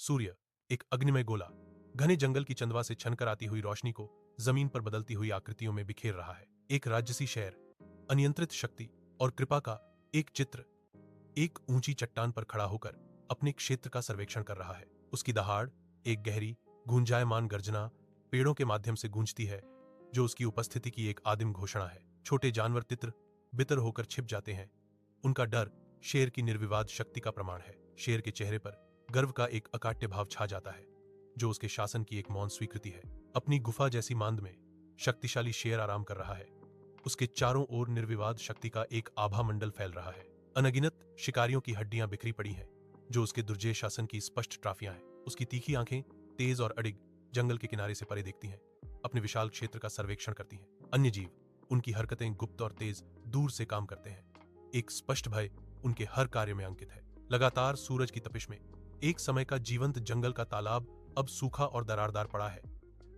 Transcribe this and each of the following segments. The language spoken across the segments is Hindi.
सूर्य, एक अग्निमय गोला, घने जंगल की चंदवा से छनकर आती हुई रोशनी को जमीन पर बदलती हुई आकृतियों में बिखेर रहा है। एक राजसी शहर, अनियंत्रित शक्ति और कृपा का एक चित्र, एक ऊंची चट्टान पर खड़ा होकर अपने क्षेत्र का सर्वेक्षण कर रहा है। उसकी दहाड़, एक गहरी गूंजायमान गर्जना पेड़ों के माध्यम से गूंजती है, जो उसकी उपस्थिति की एक आदिम घोषणा है। छोटे जानवर तितर बितर होकर छिप जाते हैं। उनका डर शेर की निर्विवाद शक्ति का प्रमाण है। शेर के चेहरे पर गर्व का एक अकाट्य भाव छा जाता है, जो उसके शासन की एक मौन स्वीकृति है। अपनी गुफा जैसी मांद में शक्तिशाली शेर आराम कर रहा है। उसके चारों ओर निर्विवाद शक्ति का एक आभा मंडल फैल रहा है। अनगिनत शिकारियों की हड्डियां बिखरी पड़ी हैं, जो उसके दुर्जय शासन की स्पष्ट ट्राफियां हैं। उसकी तीखी आंखें तेज और अडिग जंगल के किनारे से परे देखती हैं, अपने विशाल क्षेत्र का सर्वेक्षण करती हैं। अन्य जीव, उनकी हरकतें गुप्त और तेज, दूर से काम करते हैं। एक स्पष्ट भय उनके हर कार्य में अंकित है। लगातार सूरज की तपिश में एक समय का जीवंत जंगल का तालाब अब सूखा और दरारदार पड़ा है,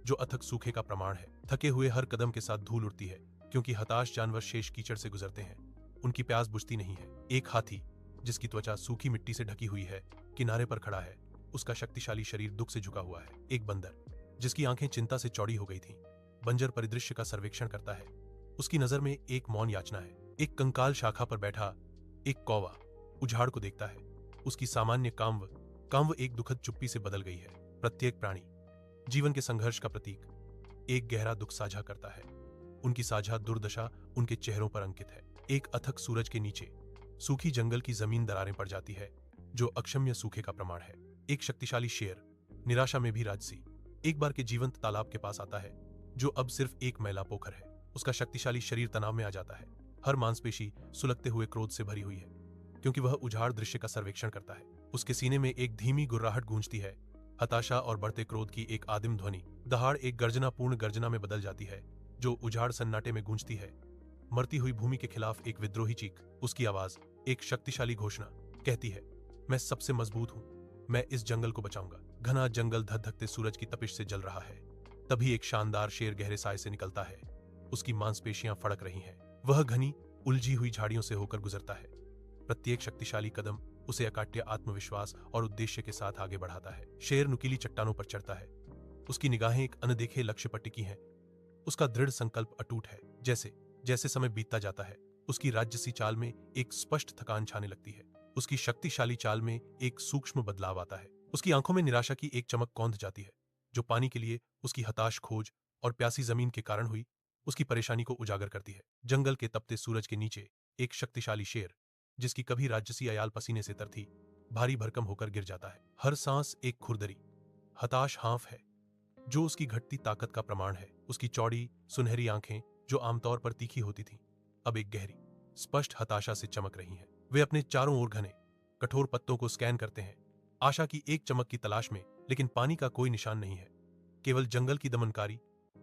जो अथक सूखे का प्रमाण है। थके हुए हर कदम के साथ धूल उड़ती है, क्योंकि हताश जानवर शेष कीचड़ से गुजरते हैं। उनकी प्यास बुझती नहीं है। एक हाथी, जिसकी त्वचा सूखी मिट्टी से ढकी हुई है, किनारे पर खड़ा है। उसका शक्तिशाली शरीर दुख से झुका हुआ है। एक बंदर, जिसकी आंखें चिंता से चौड़ी हो गई थीं, बंजर परिदृश्य का सर्वेक्षण करता है। उसकी नजर में एक मौन याचना है। एक कंकाल शाखा पर बैठा एक कौवा उजाड़ को देखता है। उसकी सामान्य कांव एक दुखद चुप्पी से बदल गई है। प्रत्येक प्राणी, जीवन के संघर्ष का प्रतीक, एक गहरा दुख साझा करता है। उनकी साझा दुर्दशा उनके चेहरों पर अंकित है। एक अथक सूरज के नीचे सूखी जंगल की जमीन दरारें पड़ जाती है, जो अक्षम्य सूखे का प्रमाण है। एक शक्तिशाली शेर, निराशा में भी राजसी, एक बार के जीवंत तालाब के पास आता है, जो अब सिर्फ एक मैला पोखर है। उसका शक्तिशाली शरीर तनाव में आ जाता है। हर मांसपेशी सुलगते हुए क्रोध से भरी हुई है, क्योंकि वह उजाड़ दृश्य का सर्वेक्षण करता है। उसके सीने में एक धीमी गुर्राहट गूंजती है, हताशा और बढ़ते क्रोध की एक आदिम ध्वनि। दहाड़ एक गर्जनापूर्ण गर्जना में बदल जाती है, जो उजाड़ सन्नाटे में गूंजती है। मरती हुई भूमि के खिलाफ एक विद्रोही चीख। उसकी आवाज एक शक्तिशाली घोषणा कहती है, मैं सबसे मजबूत हूं, मैं इस जंगल को बचाऊंगा। घना जंगल धधकते सूरज की तपिश से जल रहा है। तभी एक शानदार शेर गहरे साए से निकलता है। उसकी मांसपेशियां फड़क रही हैं। वह घनी उलझी हुई झाड़ियों से होकर गुजरता है। प्रत्येक शक्तिशाली कदम उसे अकाट्य आत्मविश्वास और उद्देश्य के साथ आगे बढ़ाता है। शेर नुकीली चट्टानों पर चढ़ता है। उसकी निगाहें एक अनदेखे लक्ष्य पर टिकी हैं। उसका दृढ़ संकल्प अटूट है। जैसे जैसे समय बीतता जाता है, उसकी राजसी चाल में एक स्पष्ट थकान छाने लगती है। उसकी शक्तिशाली चाल में एक सूक्ष्म बदलाव आता है। उसकी आंखों में निराशा की एक चमक कौंध जाती है, जो पानी के लिए उसकी हताश खोज और प्यासी जमीन के कारण हुई उसकी परेशानी को उजागर करती है। जंगल के तपते सूरज के नीचे एक शक्तिशाली शेर, जिसकी कभी राजसी अयाल पसीने से तरथी, भारी भरकम होकर गिर जाता है। हर सांस एक खुरदरी, हताश हाँफ है, जो उसकी घटती ताकत का प्रमाण है। उसकी चौड़ी सुनहरी आंखें, जो आमतौर पर तीखी होती थीं, अब एक गहरी स्पष्ट हताशा से चमक रही हैं। वे अपने चारों ओर घने कठोर पत्तों को स्कैन करते हैं, आशा की एक चमक की तलाश में, लेकिन पानी का कोई निशान नहीं है। केवल जंगल की दमनकारी,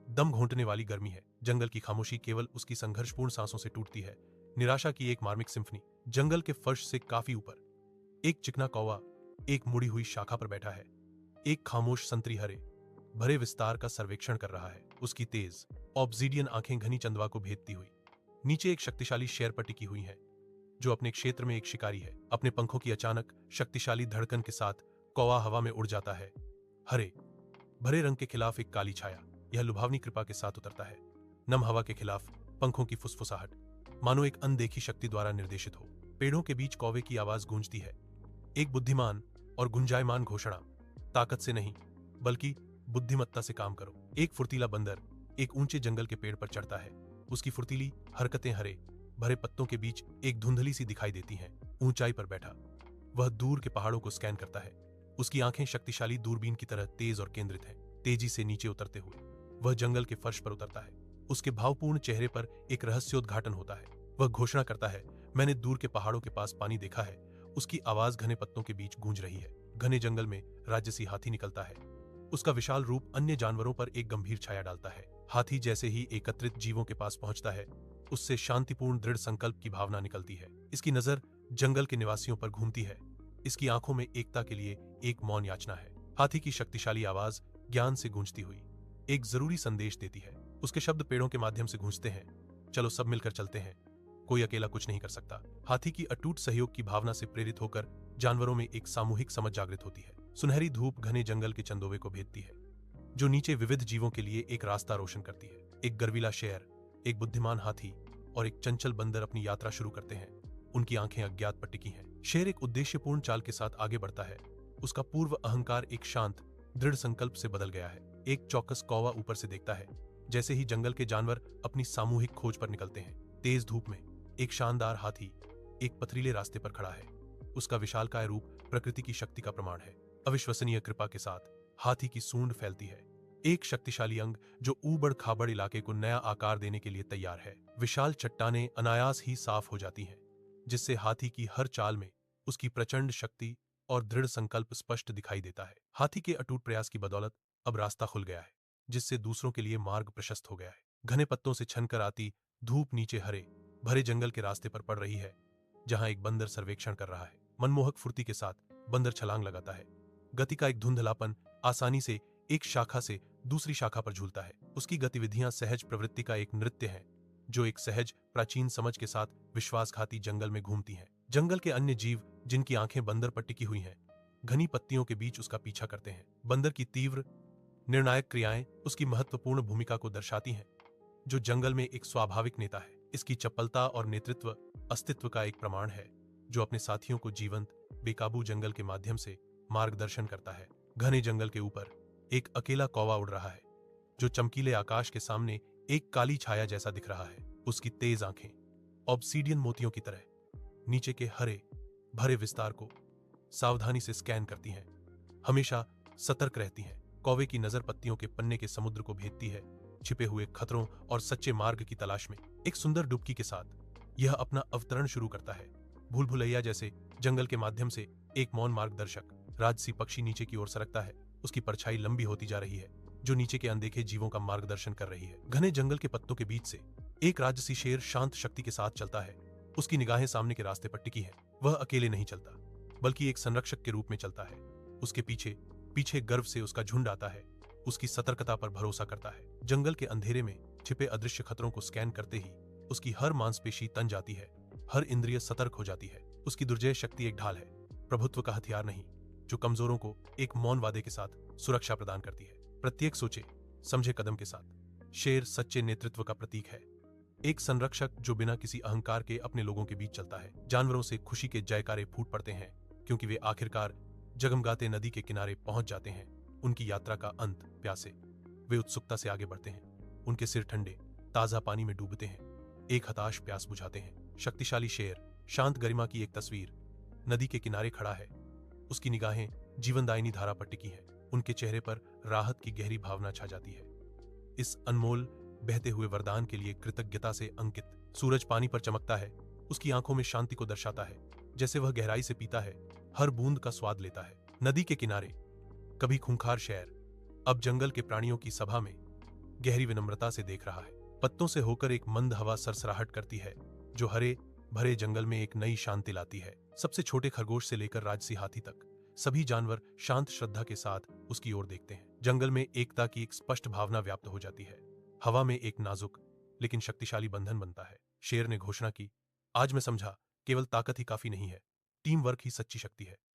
दम घोंटने वाली गर्मी है। जंगल की खामोशी केवल उसकी संघर्षपूर्ण सांसों से टूटती है। निराशा की एक मार्मिक सिम्फनी। जंगल के फर्श से काफी ऊपर एक चिकना कौवा एक मुड़ी हुई शाखा पर बैठा है। एक खामोश संतरी हरे भरे विस्तार का सर्वेक्षण कर रहा है। उसकी तेज ऑब्सीडियन आंखें घनी चंदवा को भेदती हुई नीचे एक शक्तिशाली शेर पर टिकी हुई हैं, जो अपने क्षेत्र में एक शिकारी है। अपने पंखों की अचानक शक्तिशाली धड़कन के साथ कौवा हवा में उड़ जाता है। हरे भरे रंग के खिलाफ एक काली छाया, यह लुभावनी कृपा के साथ उतरता है। नम हवा के खिलाफ पंखों की फुसफुसाहट, मानो एक अनदेखी शक्ति द्वारा निर्देशित हो। पेड़ों के बीच कौवे की आवाज गूंजती है, एक बुद्धिमान और गुंजायमान घोषणा, ताकत से नहीं बल्कि बुद्धिमत्ता से काम करो। एक फुर्तीला बंदर एक ऊंचे जंगल के पेड़ पर चढ़ता है। उसकी फुर्तीली हरकतें हरे भरे पत्तों के बीच एक धुंधली सी दिखाई देती हैं। ऊंचाई पर बैठा वह दूर के पहाड़ों को स्कैन करता है। उसकी आंखें शक्तिशाली दूरबीन की तरह तेज और केंद्रित हैं। तेजी से नीचे उतरते हुए वह जंगल के फर्श पर उतरता है। उसके भावपूर्ण चेहरे पर एक रहस्योद्घाटन होता है। वह घोषणा करता है, मैंने दूर के पहाड़ों के पास पानी देखा है। उसकी आवाज घने पत्तों के बीच गूंज रही है। घने जंगल में राजसी हाथी निकलता है। उसका विशाल रूप अन्य जानवरों पर एक गंभीर छाया डालता है। हाथी जैसे ही एकत्रित जीवों के पास पहुंचता है, उससे शांतिपूर्ण दृढ़ संकल्प की भावना निकलती है। इसकी नजर जंगल के निवासियों पर घूमती है। इसकी आंखों में एकता के लिए एक मौन याचना है। हाथी की शक्तिशाली आवाज ज्ञान से गूंजती हुई एक जरूरी संदेश देती है। उसके शब्द पेड़ों के माध्यम से गूंजते हैं, चलो सब मिलकर चलते हैं, कोई अकेला कुछ नहीं कर सकता। हाथी की अटूट सहयोग की भावना से प्रेरित होकर जानवरों में एक सामूहिक समझ जागृत होती है। सुनहरी धूप घने जंगल के चंदोवे को भेदती है, जो नीचे विविध जीवों के लिए एक रास्ता रोशन करती है। एक गर्वीला शेर, एक बुद्धिमान हाथी और एक चंचल बंदर अपनी यात्रा शुरू करते हैं। उनकी आंखें अज्ञात पर टिकी हैं। शेर एक उद्देश्यपूर्ण चाल के साथ आगे बढ़ता है। उसका पूर्व अहंकार एक शांत, दृढ़ संकल्प से बदल गया है। एक चौकस कौवा ऊपर से देखता है, जैसे ही जंगल के जानवर अपनी सामूहिक खोज पर निकलते हैं। तेज धूप में एक शानदार हाथी एक पथरीले रास्ते पर खड़ा है। उसका विशालकाय रूप प्रकृति की शक्ति का प्रमाण है। अविश्वसनीय कृपा के साथ हाथी की सूंड फैलती है, एक शक्तिशाली अंग जो ऊबड़ खाबड़ इलाके को नया आकार देने के लिए तैयार है। विशाल चट्टानें अनायास ही साफ हो जाती हैं, जिससे हाथी की हर चाल में उसकी प्रचंड शक्ति और दृढ़ संकल्प स्पष्ट दिखाई देता है। हाथी के अटूट प्रयास की बदौलत अब रास्ता खुल गया है, जिससे दूसरों के लिए मार्ग प्रशस्त हो गया है। घने पत्तों से छनकर आती धूप नीचे हरे भरे जंगल के रास्ते पर पड़ रही है, जहां एक बंदर सर्वेक्षण कर रहा है। मनमोहक फुर्ती के साथ बंदर छलांग लगाता है। गति का एक धुंधलापन आसानी से एक शाखा से दूसरी शाखा पर झूलता है। उसकी गतिविधियां सहज प्रवृत्ति का एक नृत्य है, जो एक सहज प्राचीन समझ के साथ विश्वासघाती जंगल में घूमती हैं। जंगल के अन्य जीव, जिनकी आंखें बंदर पर टिकी हुई हैं, घनी पत्तियों के बीच उसका पीछा करते हैं। बंदर की तीव्र निर्णायक क्रियाएं उसकी महत्वपूर्ण भूमिका को दर्शाती हैं, जो जंगल में एक स्वाभाविक नेता है। इसकी चपलता और नेतृत्व अस्तित्व का एक प्रमाण है, जो अपने साथियों को जीवंत, बेकाबू जंगल के माध्यम से मार्गदर्शन करता है। घने जंगल के ऊपर एक अकेला कौवा उड़ रहा है, जो चमकीले आकाश के सामने एक काली छाया जैसा दिख रहा है। उसकी तेज आंखें ऑब्सीडियन मोतियों की तरह नीचे के हरे भरे विस्तार को सावधानी से स्कैन करती हैं, हमेशा सतर्क रहती हैं। कौवे की नजर पत्तियों के पन्ने के समुद्र को भेदती है, छिपे हुए खतरों और सच्चे मार्ग की तलाश में। एक सुंदर डुबकी के साथ यह अपना अवतरण शुरू करता है। भूल भुलैया जैसे जंगल के माध्यम से एक मौन मार्गदर्शक राजसी पक्षी नीचे की ओर सरकता है। उसकी परछाई लंबी होती जा रही है, जो नीचे के अनदेखे जीवों का मार्गदर्शन कर रही है। घने जंगल के पत्तों के बीच से एक राजसी शेर शांत शक्ति के साथ चलता है। उसकी निगाहें सामने के रास्ते पर टिकी हैं। वह अकेले नहीं चलता, बल्कि एक संरक्षक के रूप में चलता है। उसके पीछे पीछे गर्व से उसका झुंड आता है, उसकी सतर्कता पर भरोसा करता है। जंगल के अंधेरे में छिपे अदृश्य खतरों को स्कैन करते ही उसकी हर मांसपेशी तन जाती है, हर इंद्रिय सतर्क हो जाती है। उसकी दुर्जय शक्ति एक ढाल है, प्रभुत्व का हथियार नहीं, जो कमजोरों को एक मौन वादे के साथ सुरक्षा प्रदान करती है। प्रत्येक सोचे समझे कदम के साथ शेर सच्चे नेतृत्व का प्रतीक है, एक संरक्षक जो बिना किसी अहंकार के अपने लोगों के बीच चलता है। जानवरों से खुशी के जयकारे फूट पड़ते हैं, क्योंकि वे आखिरकार जगमगाते नदी के किनारे पहुंच जाते हैं। उनकी यात्रा का अंत प्यासे वे उत्सुकता से आगे बढ़ते हैं। उनके सिर ठंडे ताजा पानी में डूबते हैं, एक हताश प्यास बुझाते हैं। शक्तिशाली शेर शांत गरिमा की एक तस्वीर नदी के किनारे खड़ा है। उसकी निगाहें जीवनदायिनी धारा पर टिकी हैं। उनके चेहरे पर राहत की गहरी भावना छा जाती है, इस अनमोल बहते हुए वरदान के लिए कृतज्ञता से अंकित। सूरज पानी पर चमकता है, उसकी आंखों में शांति को दर्शाता है, जैसे वह गहराई से पीता है, हर बूंद का स्वाद लेता है। नदी के किनारे कभी खूंखार शेर अब जंगल के प्राणियों की सभा में गहरी विनम्रता से देख रहा है। पत्तों से होकर एक मंद हवा सरसराहट करती है, जो हरे भरे जंगल में एक नई शांति लाती है। सबसे छोटे खरगोश से लेकर राजसी हाथी तक सभी जानवर शांत श्रद्धा के साथ उसकी ओर देखते हैं। जंगल में एकता की एक स्पष्ट भावना व्याप्त हो जाती है। हवा में एक नाजुक लेकिन शक्तिशाली बंधन बनता है। शेर ने घोषणा की, आज मैं समझा केवल ताकत ही काफी नहीं है, टीम वर्क ही सच्ची शक्ति है।